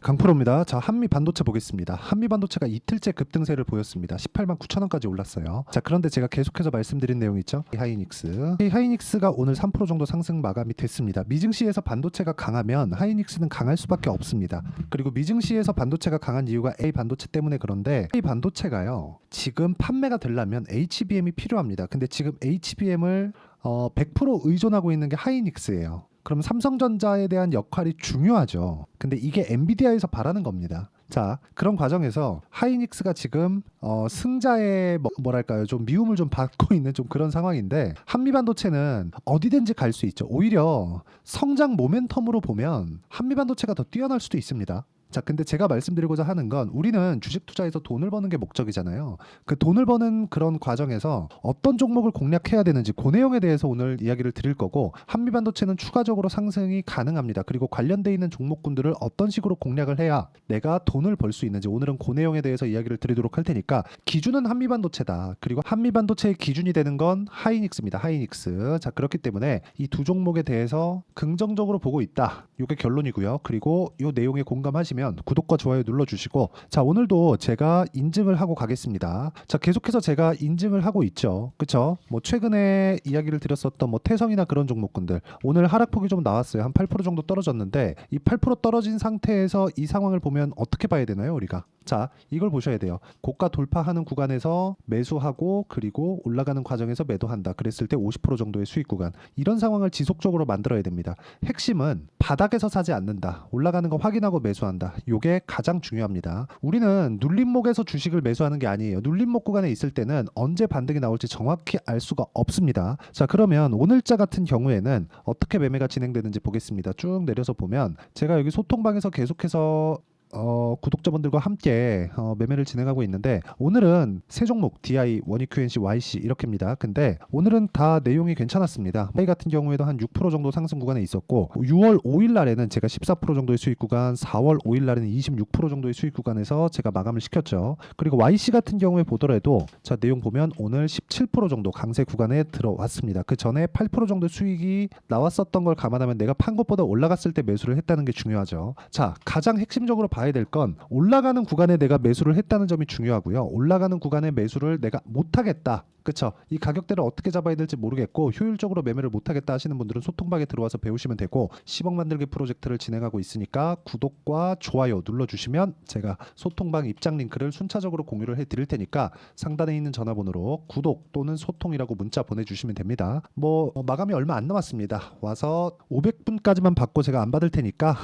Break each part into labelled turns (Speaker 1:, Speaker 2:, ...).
Speaker 1: 강프로입니다. 자, 한미 반도체 보겠습니다. 한미 반도체가 이틀째 급등세를 보였습니다. 18만 9천 원까지 올랐어요. 자, 그런데 제가 계속해서 말씀드린 내용 있죠? 하이닉스. 이 하이닉스가 오늘 3% 정도 상승 마감이 됐습니다. 미증시에서 반도체가 강하면 하이닉스는 강할 수밖에 없습니다. 그리고 미증시에서 반도체가 강한 이유가 A 반도체 때문에 그런데 A 반도체가요. 지금 판매가 되려면 HBM이 필요합니다. 근데 지금 HBM을 100% 의존하고 있는 게 하이닉스예요. 그럼 삼성전자에 대한 역할이 중요하죠. 근데 이게 엔비디아에서 바라는 겁니다. 자, 그런 과정에서 하이닉스가 지금 승자의 뭐랄까요, 좀 미움을 좀 받고 있는 좀 그런 상황인데, 한미반도체는 어디든지 갈 수 있죠. 오히려 성장 모멘텀으로 보면 한미반도체가 더 뛰어날 수도 있습니다. 자, 근데 제가 말씀드리고자 하는 건, 우리는 주식 투자에서 돈을 버는 게 목적이잖아요. 그 돈을 버는 그런 과정에서 어떤 종목을 공략해야 되는지 그 내용에 대해서 오늘 이야기를 드릴 거고, 한미반도체는 추가적으로 상승이 가능합니다. 그리고 관련돼 있는 종목군들을 어떤 식으로 공략을 해야 내가 돈을 벌 수 있는지, 오늘은 그 내용에 대해서 이야기를 드리도록 할 테니까, 기준은 한미반도체다. 그리고 한미반도체의 기준이 되는 건 하이닉스입니다. 하이닉스. 자, 그렇기 때문에 이 두 종목에 대해서 긍정적으로 보고 있다. 이게 결론이고요. 그리고 이 내용에 공감하시면 구독과 좋아요 눌러주시고, 자, 오늘도 제가 인증을 하고 가겠습니다. 자, 계속해서 제가 인증을 하고 있죠. 그쵸? 뭐 최근에 이야기를 드렸었던 뭐 태성이나 그런 종목군들, 오늘 하락폭이 좀 나왔어요. 한 8% 정도 떨어졌는데, 이 8% 떨어진 상태에서 이 상황을 보면 어떻게 봐야 되나요, 우리가? 자, 이걸 보셔야 돼요. 고가 돌파하는 구간에서 매수하고, 그리고 올라가는 과정에서 매도한다. 그랬을 때 50% 정도의 수익 구간, 이런 상황을 지속적으로 만들어야 됩니다. 핵심은 바닥에서 사지 않는다. 올라가는 거 확인하고 매수한다. 요게 가장 중요합니다. 우리는 눌림목에서 주식을 매수하는 게 아니에요. 눌림목 구간에 있을 때는 언제 반등이 나올지 정확히 알 수가 없습니다. 자, 그러면 오늘자 같은 경우에는 어떻게 매매가 진행되는지 보겠습니다. 쭉 내려서 보면, 제가 여기 소통방에서 계속해서 구독자분들과 함께 매매를 진행하고 있는데, 오늘은 세 종목 DI, 원익 QNC, YC 이렇게입니다. 근데 오늘은 다 내용이 괜찮았습니다. DI 같은 경우에도 한 6% 정도 상승 구간에 있었고, 6월 5일 날에는 제가 14% 정도의 수익 구간, 4월 5일 날에는 26% 정도의 수익 구간에서 제가 마감을 시켰죠. 그리고 YC 같은 경우에 보더라도, 자, 내용 보면 오늘 17% 정도 강세 구간에 들어왔습니다. 그 전에 8% 정도 수익이 나왔었던 걸 감안하면 내가 판 것보다 올라갔을 때 매수를 했다는 게 중요하죠. 자, 가장 핵심적으로 봐야 될 건, 올라가는 구간에 내가 매수를 했다는 점이 중요하고요. 올라가는 구간에 매수를 내가 못하겠다. 그쵸? 이 가격대를 어떻게 잡아야 될지 모르겠고 효율적으로 매매를 못하겠다 하시는 분들은 소통방에 들어와서 배우시면 되고, 10억 만들기 프로젝트를 진행하고 있으니까 구독과 좋아요 눌러주시면 제가 소통방 입장 링크를 순차적으로 공유를 해드릴 테니까, 상단에 있는 전화번호로 구독 또는 소통이라고 문자 보내주시면 됩니다. 뭐 마감이 얼마 안 남았습니다. 와서 500분까지만 받고 제가 안 받을 테니까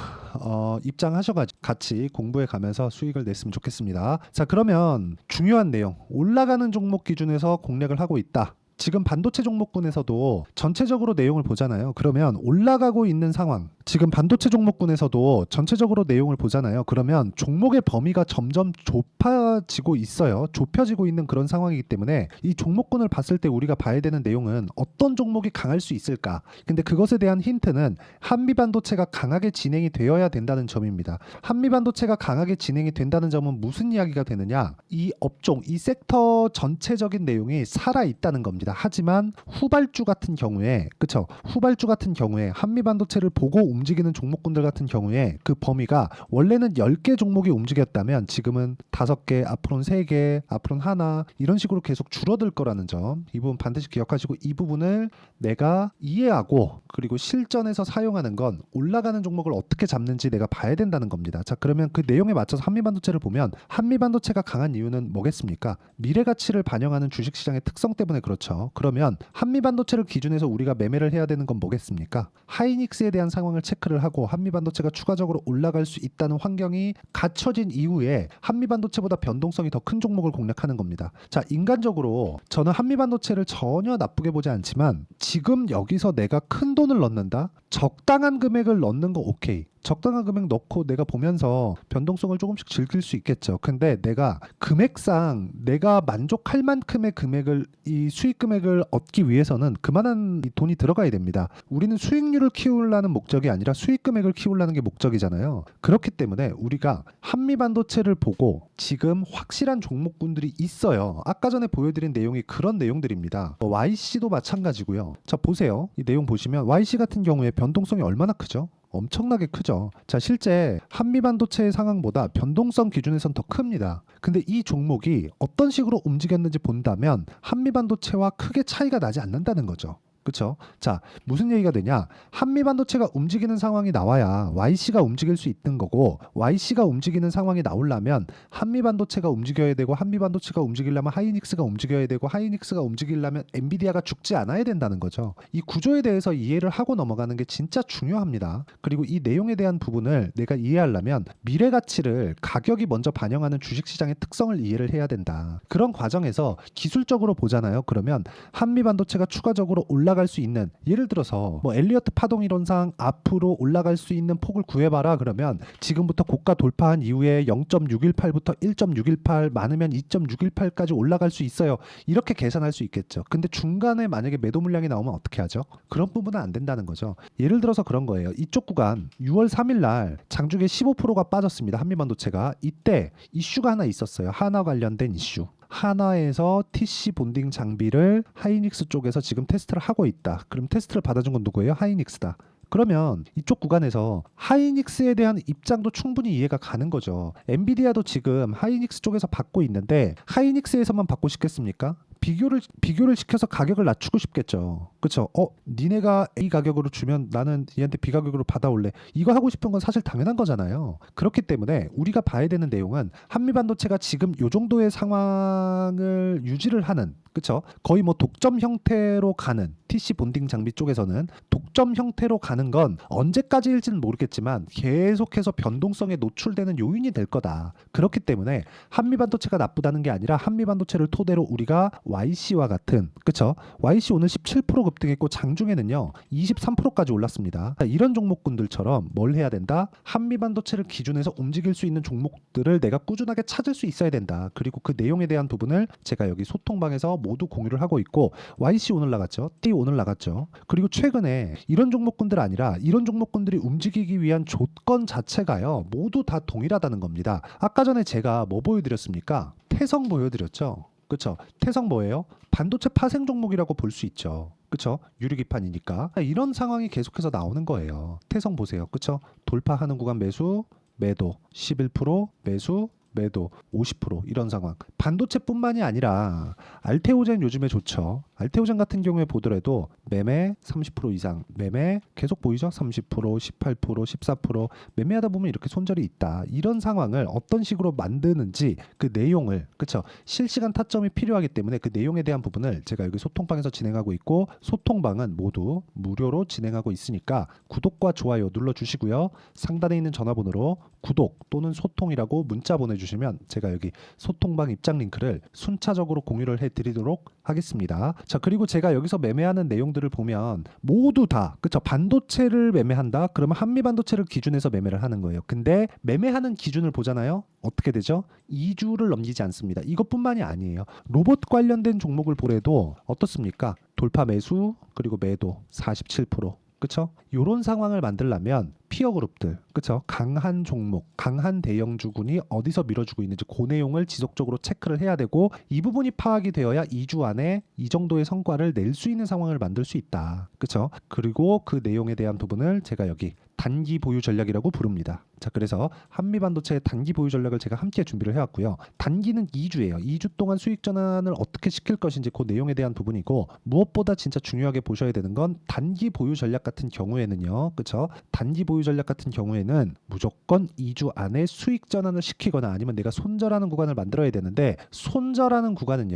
Speaker 1: 입장하셔가지고 같이 공부해 가면서 수익을 냈으면 좋겠습니다. 자, 그러면 중요한 내용, 올라가는 종목 기준에서 공략을 하고 있다. 지금 반도체 종목군에서도 전체적으로 내용을 보잖아요. 그러면 올라가고 있는 상황, 지금 반도체 종목군에서도 전체적으로 내용을 보잖아요. 그러면 종목의 범위가 점점 좁아지고 있어요. 좁혀지고 있는 그런 상황이기 때문에 이 종목군을 봤을 때 우리가 봐야 되는 내용은 어떤 종목이 강할 수 있을까? 근데 그것에 대한 힌트는 한미반도체가 강하게 진행이 되어야 된다는 점입니다. 한미반도체가 강하게 진행이 된다는 점은 무슨 이야기가 되느냐? 이 업종, 이 섹터 전체적인 내용이 살아있다는 겁니다. 하지만 후발주 같은 경우에, 그쵸? 후발주 같은 경우에 한미반도체를 보고 움직이는 종목군들 같은 경우에 그 범위가 원래는 10개 종목이 움직였다면 지금은 5개, 앞으로는 3개, 앞으로는 하나, 이런 식으로 계속 줄어들 거라는 점, 이 부분 반드시 기억하시고, 이 부분을 내가 이해하고 그리고 실전에서 사용하는 건 올라가는 종목을 어떻게 잡는지 내가 봐야 된다는 겁니다. 자, 그러면 그 내용에 맞춰서 한미반도체를 보면, 한미반도체가 강한 이유는 뭐겠습니까? 미래 가치를 반영하는 주식시장의 특성 때문에 그렇죠. 그러면 한미반도체를 기준해서 우리가 매매를 해야 되는 건 뭐겠습니까? 하이닉스에 대한 상황을 체크를 하고 한미반도체가 추가적으로 올라갈 수 있다는 환경이 갖춰진 이후에 한미반도체보다 변동성이 더 큰 종목을 공략하는 겁니다. 자, 인간적으로 저는 한미반도체를 전혀 나쁘게 보지 않지만, 지금 여기서 내가 큰 돈을 넣는다? 적당한 금액을 넣는 거 오케이. 적당한 금액 넣고 내가 보면서 변동성을 조금씩 즐길 수 있겠죠. 근데 내가 금액상 내가 만족할 만큼의 금액을, 이 수익 금액을 얻기 위해서는 그만한 돈이 들어가야 됩니다. 우리는 수익률을 키우려는 목적이 아니라 수익 금액을 키우려는 게 목적이잖아요. 그렇기 때문에 우리가 한미반도체를 보고 지금 확실한 종목군들이 있어요. 아까 전에 보여드린 내용이 그런 내용들입니다. YC도 마찬가지고요. 자, 보세요. 이 내용 보시면 YC 같은 경우에 변동성이 얼마나 크죠? 엄청나게 크죠. 자, 실제 한미반도체의 상황보다 변동성 기준에선 더 큽니다. 근데 이 종목이 어떤 식으로 움직였는지 본다면 한미반도체와 크게 차이가 나지 않는다는 거죠. 그렇죠? 자, 무슨 얘기가 되냐? 한미반도체가 움직이는 상황이 나와야 YC가 움직일 수 있는 거고, YC가 움직이는 상황이 나오려면 한미반도체가 움직여야 되고, 한미반도체가 움직이려면 하이닉스가 움직여야 되고, 하이닉스가 움직이려면 엔비디아가 죽지 않아야 된다는 거죠. 이 구조에 대해서 이해를 하고 넘어가는 게 진짜 중요합니다. 그리고 이 내용에 대한 부분을 내가 이해하려면 미래 가치를 가격이 먼저 반영하는 주식시장의 특성을 이해를 해야 된다. 그런 과정에서 기술적으로 보잖아요. 그러면 한미반도체가 추가적으로 올라갈 수 있는, 예를 들어서 뭐 엘리어트 파동 이론상 앞으로 올라갈 수 있는 폭을 구해봐라 그러면 지금부터 고가 돌파한 이후에 0.618부터 1.618 많으면 2.618까지 올라갈 수 있어요. 이렇게 계산할 수 있겠죠. 근데 중간에 만약에 매도 물량이 나오면 어떻게 하죠? 그런 부분은 안 된다는 거죠. 예를 들어서 그런 거예요. 이쪽 구간 6월 3일 날 장중에 15%가 빠졌습니다. 한미반도체가. 이때 이슈가 하나 있었어요. 하나 관련된 이슈. 하나에서 TC 본딩 장비를 하이닉스 쪽에서 지금 테스트를 하고 있다. 그럼 테스트를 받아준 건 누구예요? 하이닉스다. 그러면 이쪽 구간에서 하이닉스에 대한 입장도 충분히 이해가 가는 거죠. 엔비디아도 지금 하이닉스 쪽에서 받고 있는데 하이닉스에서만 받고 싶겠습니까? 비교를 시켜서 가격을 낮추고 싶겠죠. 그렇죠? 니네가 A 가격으로 주면 나는 얘한테 B 가격으로 받아올래. 이거 하고 싶은 건 사실 당연한 거잖아요. 그렇기 때문에 우리가 봐야 되는 내용은 한미반도체가 지금 요 정도의 상황을 유지를 하는, 그렇죠? 거의 뭐 독점 형태로 가는, TC 본딩 장비 쪽에서는 독점 형태로 가는 건 언제까지일지는 모르겠지만 계속해서 변동성에 노출되는 요인이 될 거다. 그렇기 때문에 한미반도체가 나쁘다는 게 아니라 한미반도체를 토대로 우리가 YC와 같은, 그렇죠? YC 오늘 17% 급등했고 장중에는요 23%까지 올랐습니다. 이런 종목군들처럼 뭘 해야 된다? 한미반도체를 기준해서 움직일 수 있는 종목들을 내가 꾸준하게 찾을 수 있어야 된다. 그리고 그 내용에 대한 부분을 제가 여기 소통방에서 모두 공유를 하고 있고, YC 오늘 나갔죠. T 오늘 나갔죠. 그리고 최근에 이런 종목군들 아니라 이런 종목군들이 움직이기 위한 조건 자체가요 모두 다 동일하다는 겁니다. 아까 전에 제가 뭐 보여드렸습니까? 태성 보여드렸죠. 그렇죠? 태성 뭐예요? 반도체 파생 종목이라고 볼 수 있죠. 그렇죠? 유리기판이니까. 이런 상황이 계속해서 나오는 거예요. 태성 보세요. 그렇죠? 돌파하는 구간 매수, 매도, 11% 매수, 매도 50% 이런 상황. 반도체뿐만이 아니라 알테오젠 요즘에 좋죠. 알테오젠 같은 경우에 보더라도 매매 30% 이상, 매매 계속 보이죠? 30%, 18%, 14% 매매하다 보면 이렇게 손절이 있다. 이런 상황을 어떤 식으로 만드는지 그 내용을, 그렇죠? 실시간 타점이 필요하기 때문에 그 내용에 대한 부분을 제가 여기 소통방에서 진행하고 있고, 소통방은 모두 무료로 진행하고 있으니까 구독과 좋아요 눌러주시고요. 상단에 있는 전화번호로 구독 또는 소통이라고 문자 보내주시면 제가 여기 소통방 입장 링크를 순차적으로 공유를 해드리도록 하겠습니다. 자, 그리고 제가 여기서 매매하는 내용들을 보면 모두 다, 그쵸? 반도체를 매매한다? 그러면 한미반도체를 기준해서 매매를 하는 거예요. 근데 매매하는 기준을 보잖아요? 어떻게 되죠? 2주를 넘기지 않습니다. 이것뿐만이 아니에요. 로봇 관련된 종목을 보래도 어떻습니까? 돌파 매수 그리고 매도 47%. 그쵸? 이런 상황을 만들려면 피어 그룹들, 그쵸? 강한 종목, 강한 대형주군이 어디서 밀어주고 있는지 그 내용을 지속적으로 체크를 해야 되고, 이 부분이 파악이 되어야 2주 안에 이 정도의 성과를 낼 수 있는 상황을 만들 수 있다. 그쵸? 그리고 그 내용에 대한 부분을 제가 여기 단기 보유 전략이라고 부릅니다. 자, 그래서 한미반도체의 단기 보유 전략을 제가 함께 준비를 해왔고요. 단기는 2주예요. 2주 동안 수익 전환을 어떻게 시킬 것인지 그 내용에 대한 부분이고, 무엇보다 진짜 중요하게 보셔야 되는 건 단기 보유 전략 같은 경우에는요. 그렇죠? 단기 보유 전략 같은 경우에는 무조건 2주 안에 수익 전환을 시키거나 아니면 내가 손절하는 구간을 만들어야 되는데, 손절하는 구간은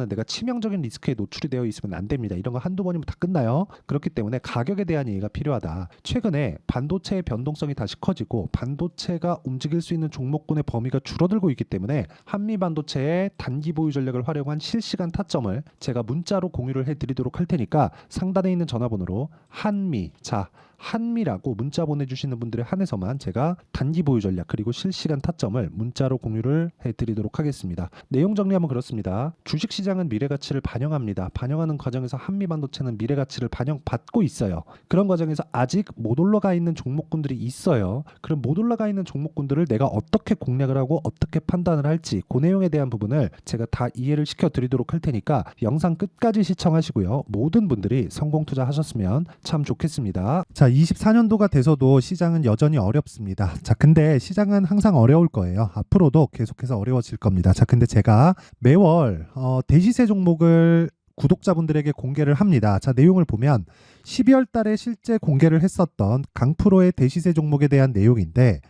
Speaker 1: 내가 치명적인 리스크에 노출이 되어 있으면 안 됩니다. 이런 거 한두 번이면 다 끝나요. 그렇기 때문에 가격에 대한 이해가 필요하다. 최근에 반도체의 변동성이 다시 커지고 반도체가 움직일 수 있는 종목군의 범위가 줄어들고 있기 때문에 한미반도체의 단기 보유 전략을 활용한 실시간 타점을 제가 문자로 공유를 해드리도록 할 테니까 상단에 있는 전화번호로 한미라고 문자 보내주시는 분들에 한해서만 제가 단기 보유 전략 그리고 실시간 타점을 문자로 공유를 해드리도록 하겠습니다. 내용 정리하면 그렇습니다. 주식시장은 미래가치를 반영합니다. 반영하는 과정에서 한미반도체는 미래가치를 반영받고 있어요. 그런 과정에서 아직 못 올라가 있는 종목군들이 있어요. 그럼 못 올라가 있는 종목군들을 내가 어떻게 공략을 하고 어떻게 판단을 할지 그 내용에 대한 부분을 제가 다 이해를 시켜드리도록 할 테니까 영상 끝까지 시청하시고요. 모든 분들이 성공 투자하셨으면 참 좋겠습니다. 자, 자, 24년도가 돼서도 시장은 여전히 어렵습니다. 자, 근데 시장은 항상 어려울 거예요. 앞으로도 계속해서 어려워질 겁니다. 자, 근데 제가 매월 대시세 종목을 구독자분들에게 공개를 합니다. 자, 내용을 보면 12월 달에 실제 공개를 했었던 강프로의 대시세 종목에 대한 내용인데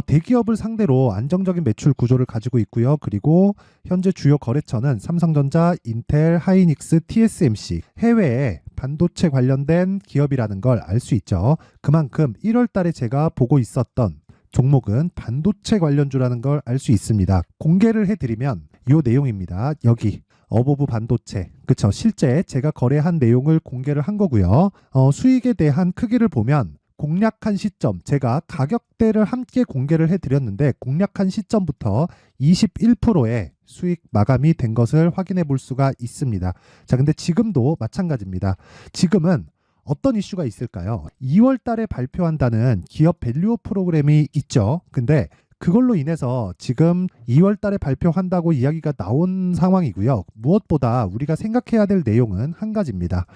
Speaker 1: 대기업을 상대로 안정적인 매출 구조를 가지고 있고요. 그리고 현재 주요 거래처는 삼성전자, 인텔, 하이닉스, TSMC, 해외에 반도체 관련된 기업이라는 걸 알 수 있죠. 그만큼 1월 달에 제가 보고 있었던 종목은 반도체 관련주라는 걸 알 수 있습니다. 공개를 해드리면 이 내용입니다. 여기 어보브 반도체, 그쵸? 실제 제가 거래한 내용을 공개를 한 거고요. 수익에 대한 크기를 보면 공략한 시점, 제가 가격대를 함께 공개를 해드렸는데 공략한 시점부터 21%의 수익 마감이 된 것을 확인해 볼 수가 있습니다. 자, 근데 지금도 마찬가지입니다. 지금은 어떤 이슈가 있을까요? 2월 달에 발표한다는 기업 밸류업 프로그램이 있죠. 근데 그걸로 인해서 지금 2월 달에 발표한다고 이야기가 나온 상황이고요. 무엇보다 우리가 생각해야 될 내용은 한 가지입니다.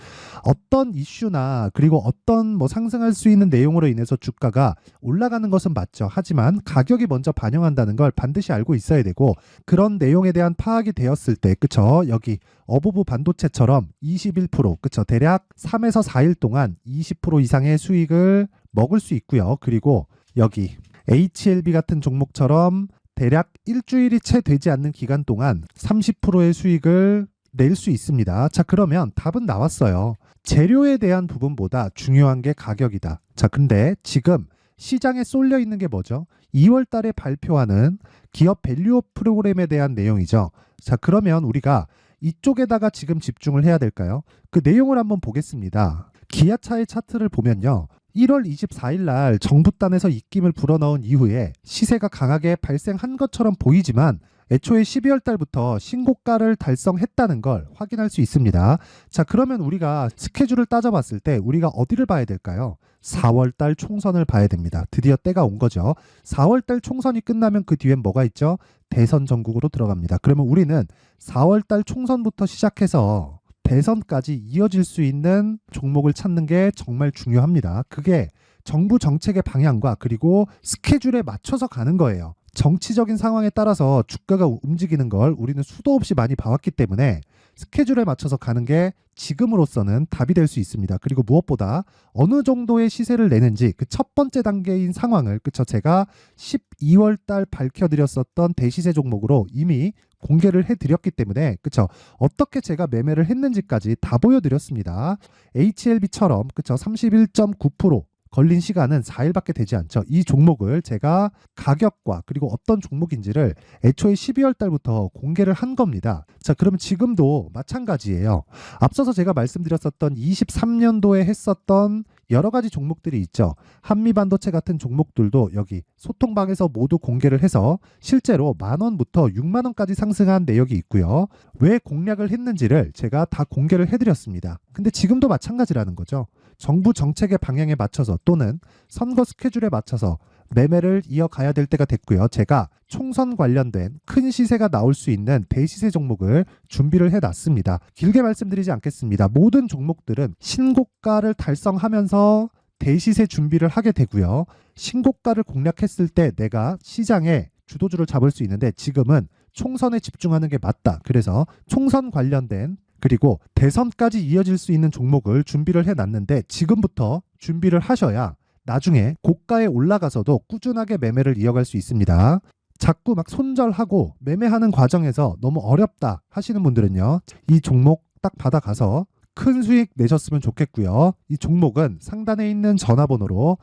Speaker 1: 어떤 이슈나 그리고 어떤 상승할 수 있는 내용으로 인해서 주가가 올라가는 것은 맞죠. 하지만 가격이 먼저 반영한다는 걸 반드시 알고 있어야 되고, 그런 내용에 대한 파악이 되었을 때, 그쵸? 여기 어보브 반도체처럼 21%, 그쵸? 대략 3에서 4일 동안 20% 이상의 수익을 먹을 수 있고요. 그리고 여기 HLB 같은 종목처럼 대략 일주일이 채 되지 않는 기간 동안 30%의 수익을 낼 수 있습니다. 자, 그러면 답은 나왔어요. 재료에 대한 부분보다 중요한 게 가격이다. 자, 근데 지금 시장에 쏠려 있는 게 뭐죠? 2월 달에 발표하는 기업 밸류업 프로그램에 대한 내용이죠. 자, 그러면 우리가 이쪽에다가 지금 집중을 해야 될까요? 그 내용을 한번 보겠습니다. 기아차의 차트를 보면요. 1월 24일 날 정부단에서 입김을 불어넣은 이후에 시세가 강하게 발생한 것처럼 보이지만 애초에 12월 달부터 신고가를 달성했다는 걸 확인할 수 있습니다. 자, 그러면 우리가 스케줄을 따져봤을 때 우리가 어디를 봐야 될까요? 4월 달 총선을 봐야 됩니다. 드디어 때가 온 거죠. 4월 달 총선이 끝나면 그 뒤엔 뭐가 있죠? 대선 전국으로 들어갑니다. 그러면 우리는 4월 달 총선부터 시작해서 대선까지 이어질 수 있는 종목을 찾는 게 정말 중요합니다. 그게 정부 정책의 방향과 그리고 스케줄에 맞춰서 가는 거예요. 정치적인 상황에 따라서 주가가 움직이는 걸 우리는 수도 없이 많이 봐왔기 때문에 스케줄에 맞춰서 가는 게 지금으로서는 답이 될 수 있습니다. 그리고 무엇보다 어느 정도의 시세를 내는지 그 첫 번째 단계인 상황을, 그쵸? 제가 12월 달 밝혀드렸었던 대시세 종목으로 이미 공개를 해드렸기 때문에, 그쵸? 어떻게 제가 매매를 했는지까지 다 보여드렸습니다. HLB처럼, 그쵸? 31.9% 걸린 시간은 4일밖에 되지 않죠. 이 종목을 제가 가격과 그리고 어떤 종목인지를 애초에 12월 달부터 공개를 한 겁니다. 자, 그러면 지금도 마찬가지예요. 앞서서 제가 말씀드렸었던 23년도에 했었던 여러 가지 종목들이 있죠. 한미반도체 같은 종목들도 여기 소통방에서 모두 공개를 해서 실제로 10,000원부터 60,000원까지 상승한 내역이 있고요. 왜 공략을 했는지를 제가 다 공개를 해드렸습니다. 근데 지금도 마찬가지라는 거죠. 정부 정책의 방향에 맞춰서 또는 선거 스케줄에 맞춰서 매매를 이어가야 될 때가 됐고요. 제가 총선 관련된 큰 시세가 나올 수 있는 대시세 종목을 준비를 해놨습니다. 길게 말씀드리지 않겠습니다. 모든 종목들은 신고가를 달성하면서 대시세 준비를 하게 되고요. 신고가를 공략했을 때 내가 시장에 주도주를 잡을 수 있는데 지금은 총선에 집중하는 게 맞다. 그래서 총선 관련된 그리고 대선까지 이어질 수 있는 종목을 준비를 해놨는데 지금부터 준비를 하셔야 나중에 고가에 올라가서도 꾸준하게 매매를 이어갈 수 있습니다. 자꾸 막 손절하고 매매하는 과정에서 너무 어렵다 하시는 분들은요. 이 종목 딱 받아가서 큰 수익 내셨으면 좋겠고요. 이 종목은 상단에 있는 전화번호로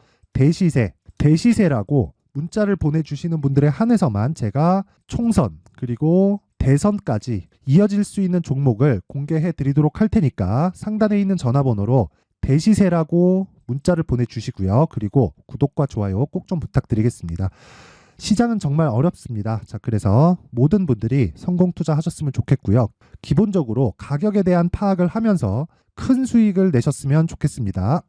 Speaker 1: 대시세라고 문자를 보내주시는 분들에 한해서만 제가 총선 그리고 대선까지 이어질 수 있는 종목을 공개해 드리도록 할 테니까 상단에 있는 전화번호로 대시세라고 문자를 보내주시고요. 그리고 구독과 좋아요 꼭 좀 부탁드리겠습니다. 시장은 정말 어렵습니다. 자, 그래서 모든 분들이 성공 투자하셨으면 좋겠고요. 기본적으로 가격에 대한 파악을 하면서 큰 수익을 내셨으면 좋겠습니다.